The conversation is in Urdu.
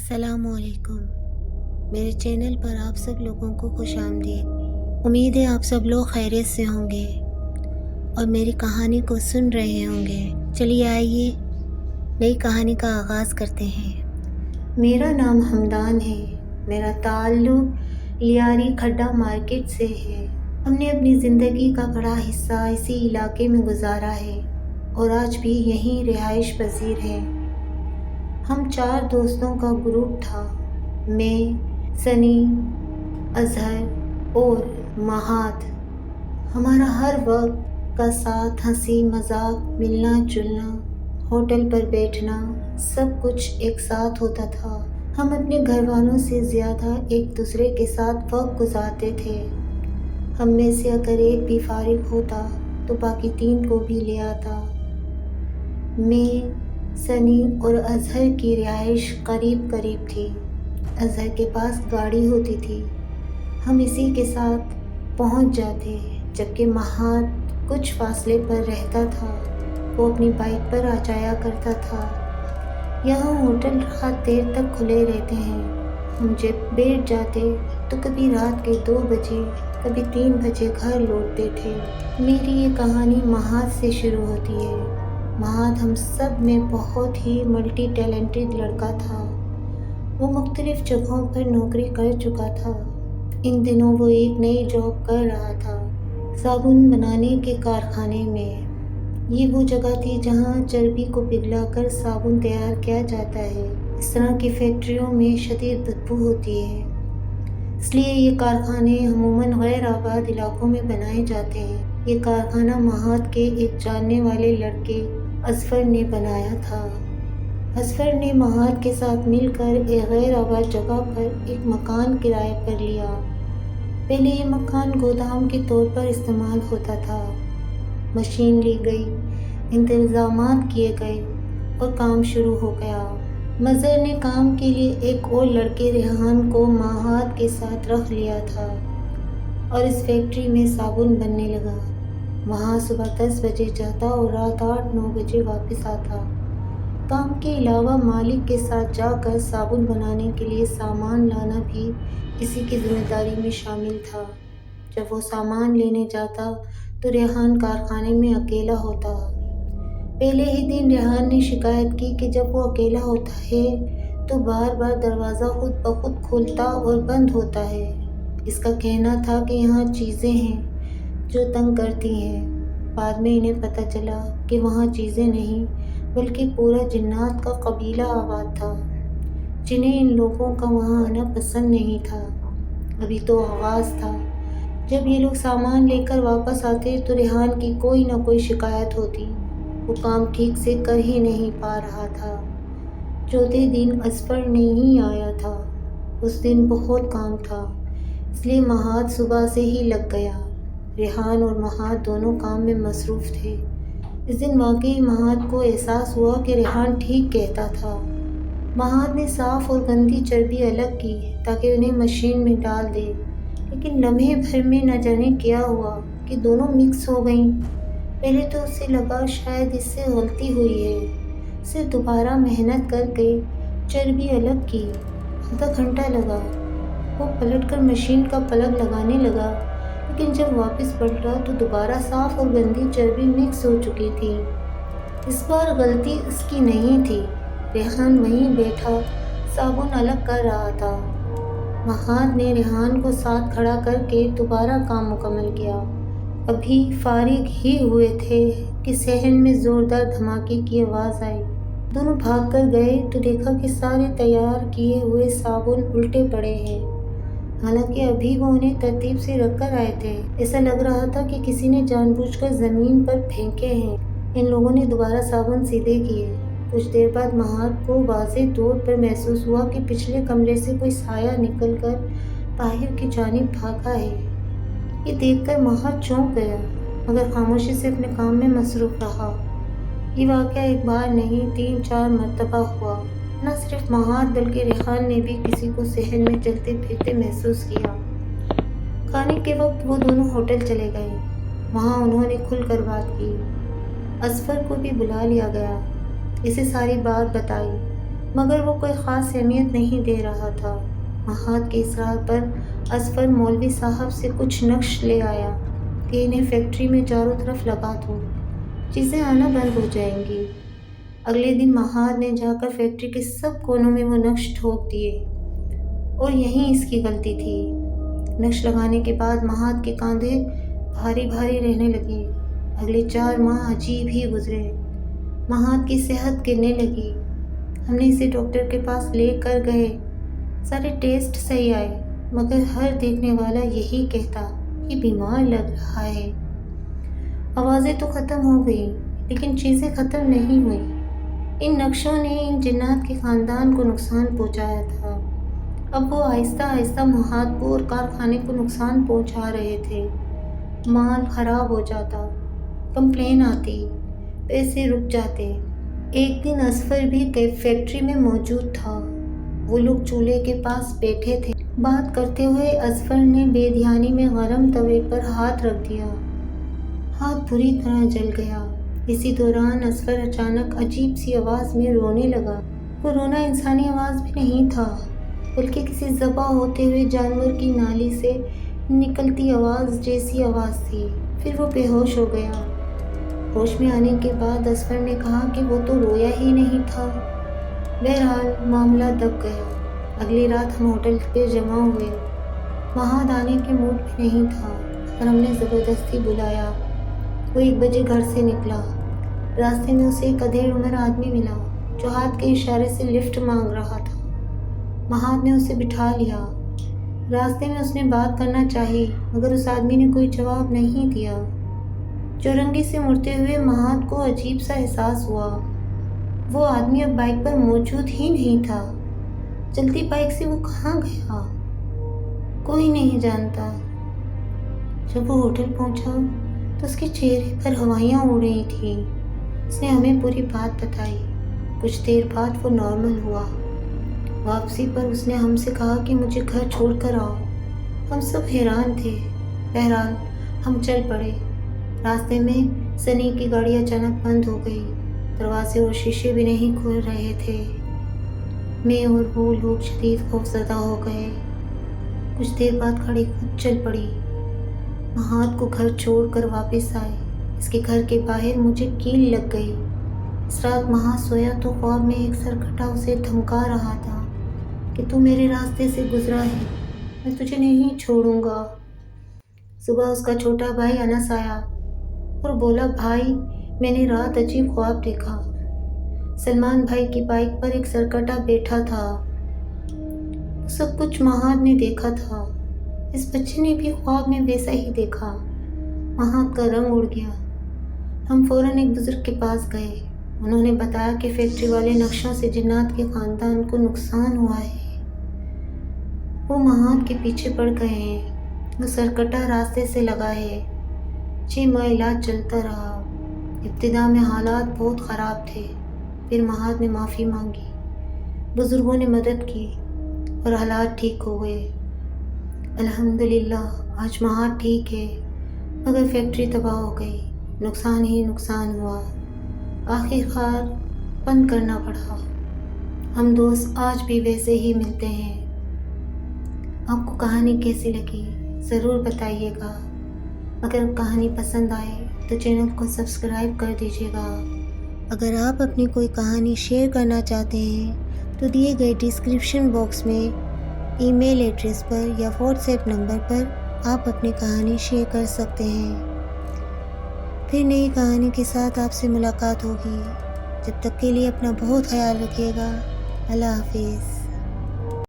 السلام علیکم، میرے چینل پر آپ سب لوگوں کو خوش آمدید۔ امید ہے آپ سب لوگ خیریت سے ہوں گے اور میری کہانی کو سن رہے ہوں گے۔ چلیے آئیے نئی کہانی کا آغاز کرتے ہیں۔ میرا نام حمدان ہے، میرا تعلق لیاری کھڈا مارکیٹ سے ہے۔ ہم نے اپنی زندگی کا بڑا حصہ اسی علاقے میں گزارا ہے اور آج بھی یہیں رہائش پذیر ہیں۔ ہم 4 دوستوں کا گروپ تھا، میں، سنی، اظہر اور مہاد۔ ہمارا ہر وقت کا ساتھ، ہنسی مذاق، ملنا جلنا، ہوٹل پر بیٹھنا، سب کچھ ایک ساتھ ہوتا تھا۔ ہم اپنے گھر والوں سے زیادہ ایک دوسرے کے ساتھ وقت گزارتے تھے۔ ہم میں سے اگر ایک بھی فارغ ہوتا تو باقی 3 کو بھی لے آتا۔ میں، سنی اور اظہر کی رہائش قریب قریب تھی۔ اظہر کے پاس گاڑی ہوتی تھی، ہم اسی کے ساتھ پہنچ جاتے، جبکہ مہاد کچھ فاصلے پر رہتا تھا، وہ اپنی بائک پر آ جایا کرتا تھا۔ یہاں ہوٹل رات دیر تک کھلے رہتے ہیں۔ ہم جب بیٹھ جاتے تو کبھی رات کے 2 بجے، کبھی 3 بجے گھر لوٹتے تھے۔ میری یہ کہانی مہاد سے شروع ہوتی ہے۔ مہاد ہم سب میں بہت ہی ملٹی ٹیلنٹڈ لڑکا تھا۔ وہ مختلف جگہوں پر نوکری کر چکا تھا۔ ان دنوں وہ ایک نئی جاب کر رہا تھا، صابن بنانے کے کارخانے میں۔ یہ وہ جگہ تھی جہاں چربی کو پگھلا کر صابن تیار کیا جاتا ہے۔ اس طرح کی فیکٹریوں میں شدید بدبو ہوتی ہے، اس لیے یہ کارخانے عموماً غیر آباد علاقوں میں بنائے جاتے ہیں۔ یہ کارخانہ مہاد کے ایک جاننے والے لڑکے اظفر نے بنایا تھا۔ اظفر نے مہاد کے ساتھ مل کر ایک غیر آباد جگہ پر ایک مکان کرائے پر لیا۔ پہلے یہ مکان گودام کے طور پر استعمال ہوتا تھا۔ مشین لی گئی، انتظامات کیے گئے اور کام شروع ہو گیا۔ مظہر نے کام کے لیے ایک اور لڑکے ریحان کو مہاد کے ساتھ رکھ لیا تھا اور اس فیکٹری میں صابن بننے لگا۔ وہاں صبح 10 بجے جاتا اور رات 8-9 بجے واپس آتا۔ کام کے علاوہ مالک کے ساتھ جا کر صابن بنانے کے لیے سامان لانا بھی اسی کی ذمہ داری میں شامل تھا۔ جب وہ سامان لینے جاتا تو ریحان کارخانے میں اکیلا ہوتا۔ پہلے ہی دن ریحان نے شکایت کی کہ جب وہ اکیلا ہوتا ہے تو بار بار دروازہ خود بخود کھلتا اور بند ہوتا ہے۔ اس کا کہنا تھا کہ یہاں چیزیں ہیں جو تنگ کرتی ہیں۔ بعد میں انہیں پتہ چلا کہ وہاں چیزیں نہیں بلکہ پورا جنات کا قبیلہ آباد تھا، جنہیں ان لوگوں کا وہاں آنا پسند نہیں تھا۔ ابھی تو آغاز تھا۔ جب یہ لوگ سامان لے کر واپس آتے تو ریحان کی کوئی نہ کوئی شکایت ہوتی، وہ کام ٹھیک سے کر ہی نہیں پا رہا تھا۔ چوتھے دن اظفر نہیں آیا تھا۔ اس دن بہت کام تھا، اس لیے مہاد صبح سے ہی لگ گیا۔ ریحان اور مہاد دونوں کام میں مصروف تھے۔ اس دن واقعی مہاد کو احساس ہوا کہ ریحان ٹھیک کہتا تھا۔ مہاد نے صاف اور گندی چربی الگ کی تاکہ انہیں مشین میں ڈال دے، لیکن لمحے بھر میں نہ جانے کیا ہوا کہ دونوں مکس ہو گئیں۔ پہلے تو اسے لگا شاید اس سے غلطی ہوئی ہے۔ اسے دوبارہ محنت کر کے چربی الگ کی۔ آدھا گھنٹہ لگا۔ وہ پلٹ کر مشین کا پلگ لگانے لگا، لیکن جب واپس پلٹا تو دوبارہ صاف اور گندی چربی مکس ہو چکی تھی۔ اس بار غلطی اس کی نہیں تھی۔ ریحان وہیں بیٹھا صابن الگ کر رہا تھا۔ مہاد نے ریحان کو ساتھ کھڑا کر کے دوبارہ کام مکمل کیا۔ ابھی فارغ ہی ہوئے تھے کہ صحن میں زوردار دھماکے کی آواز آئی۔ دونوں بھاگ کر گئے تو دیکھا کہ سارے تیار کیے ہوئے صابن الٹے پڑے ہیں، حالانکہ ابھی وہ انہیں ترتیب سے رکھ کر آئے تھے۔ ایسا لگ رہا تھا کہ کسی نے جان بوجھ کر زمین پر پھینکے ہیں۔ ان لوگوں نے دوبارہ صابن سیدھے کیے۔ کچھ دیر بعد مہاد کو واضح طور پر محسوس ہوا کہ پچھلے کمرے سے کوئی سایہ نکل کر باہر کی جانب بھاگا ہے۔ یہ دیکھ کر مہاد چونک گیا، مگر خاموشی سے اپنے کام میں مصروف رہا۔ یہ واقعہ ایک بار نہیں 3-4 مرتبہ ہوا۔ نہ صرف مہاد بلکہ ریحان نے بھی کسی کو صحن میں چلتے پھرتے محسوس کیا۔ کھانے کے وقت وہ دونوں ہوٹل چلے گئے۔ وہاں انہوں نے کھل کر بات کی۔ اظفر کو بھی بلا لیا گیا، اسے ساری بات بتائی۔ مگر وہ کوئی خاص اہمیت نہیں دے رہا تھا۔ مہات کے اصرار پر اظفر مولوی صاحب سے کچھ نقش لے آیا کہ انہیں فیکٹری میں چاروں طرف لگا دو، چیزیں آنا بند ہو جائیں گی۔ اگلے دن مہات نے جا کر فیکٹری کے سب کونوں میں وہ نقش ٹھوک دیے، اور یہیں اس کی غلطی تھی۔ نقش لگانے کے بعد مہات کے کاندھے بھاری بھاری رہنے لگے۔ اگلے 4 ماہ عجیب ہی گزرے۔ مہات کی صحت گرنے لگی۔ ہم نے اسے ڈاکٹر کے پاس لے کر گئے، سارے ٹیسٹ صحیح آئے، مگر ہر دیکھنے والا یہی کہتا، یہ بیمار لگ رہا ہے۔ آوازیں تو ختم ہو گئیں، لیکن چیزیں ختم نہیں ہوئیں۔ ان نقشوں نے ان جنات کے خاندان کو نقصان پہنچایا تھا۔ اب وہ آہستہ آہستہ مہات کو اور کارخانے کو نقصان پہنچا رہے تھے۔ مال خراب ہو جاتا، کمپلین آتی، پیسے رک جاتے۔ ایک دن اظفر بھی فیکٹری میں موجود تھا۔ وہ لوگ چولہے کے پاس بیٹھے تھے۔ بات کرتے ہوئے اظفر نے بے دھیانی میں گرم توے پر ہاتھ رکھ دیا۔ ہاتھ بری طرح جل گیا۔ اسی دوران اظفر اچانک عجیب سی آواز میں رونے لگا۔ وہ رونا انسانی آواز بھی نہیں تھا، بلکہ کسی ذبح ہوتے ہوئے جانور کی نالی سے نکلتی آواز جیسی آواز تھی۔ پھر وہ بے ہوش ہو گیا۔ ہوش میں آنے کے بعد اظفر نے کہا کہ وہ تو رویا ہی نہیں تھا۔ بہرحال معاملہ دب گیا۔ اگلی رات ہم ہوٹل پہ جمع ہوئے۔ مہات آنے کے موڈ میں نہیں تھا، اور ہم نے زبردستی بلایا۔ وہ 1 بجے گھر سے نکلا۔ راستے میں اسے ایک ادھیڑ عمر آدمی ملا جو ہاتھ کے اشارے سے لفٹ مانگ رہا تھا۔ مہات نے اسے بٹھا لیا۔ راستے میں اس نے بات کرنا چاہی، مگر اس آدمی نے کوئی جواب نہیں دیا۔ چورنگی سے مڑتے ہوئے مہات کو عجیب سا احساس ہوا۔ وہ آدمی اب بائک پر موجود ہی نہیں تھا۔ چلتی بائک سے وہ کہاں گیا؟ کوئی نہیں جانتا۔ جب وہ ہوٹل پہنچا تو اس کے چہرے پر ہوائیاں اڑ رہی تھیں۔ اس نے ہمیں پوری بات بتائی۔ کچھ دیر بعد وہ نارمل ہوا۔ واپسی پر اس نے ہم سے کہا کہ مجھے گھر چھوڑ کر آؤ۔ ہم سب حیران تھے۔ بہرحال ہم چل پڑے۔ راستے میں سنی کی گاڑی اچانک بند ہو گئی۔ دروازے اور شیشے بھی نہیں کھل رہے تھے۔ میں اور وہ لوگ شدید خوفزدہ ہو گئے۔ کچھ دیر بعد گاڑی خود چل پڑی۔ مہات کو گھر چھوڑ کر واپس آئے۔ اس کے گھر کے باہر مجھے کیل لگ گئی۔ اس رات مہات سویا تو خواب میں ایک سرکٹا اسے دھمکا رہا تھا کہ تو میرے راستے سے گزرا ہے، میں تجھے نہیں چھوڑوں گا۔ صبح اس کا چھوٹا بھائی انس آیا اور بولا، بھائی میں نے رات عجیب خواب دیکھا۔ سلمان بھائی کی بائک پر ایک سرکٹا بیٹھا تھا۔ سب کچھ مہات نے دیکھا تھا۔ اس بچے نے بھی خواب میں ویسا ہی دیکھا۔ مہات کا رنگ اڑ گیا۔ ہم فوراً ایک بزرگ کے پاس گئے۔ انہوں نے بتایا کہ فیکٹری والے نقشوں سے جنات کے خاندان کو نقصان ہوا ہے۔ وہ مہات کے پیچھے پڑ گئے ہیں۔ وہ سرکٹا راستے سے لگا ہے۔ 6 ماہ علاج چلتا رہا۔ ابتدا میں حالات بہت خراب تھے، پھر مہات نے معافی مانگی، بزرگوں نے مدد کی اور حالات ٹھیک ہو گئے۔ الحمدللہ آج مہات ٹھیک ہے، مگر فیکٹری تباہ ہو گئی، نقصان ہی نقصان ہوا۔ آخر کار بند کرنا پڑا۔ ہم دوست آج بھی ویسے ہی ملتے ہیں۔ آپ کو کہانی کیسی لگی ضرور بتائیے گا۔ اگر کہانی پسند آئے تو چینل کو سبسکرائب کر دیجیے گا۔ اگر آپ اپنی کوئی کہانی شیئر کرنا چاہتے ہیں تو دیے گئے ڈسکرپشن باکس میں ای میل ایڈریس پر یا واٹس ایپ نمبر پر آپ اپنی کہانی شیئر کر سکتے ہیں۔ پھر نئی کہانی کے ساتھ آپ سے ملاقات ہوگی۔ جب تک کے لیے اپنا بہت خیال رکھیے گا۔ اللہ حافظ۔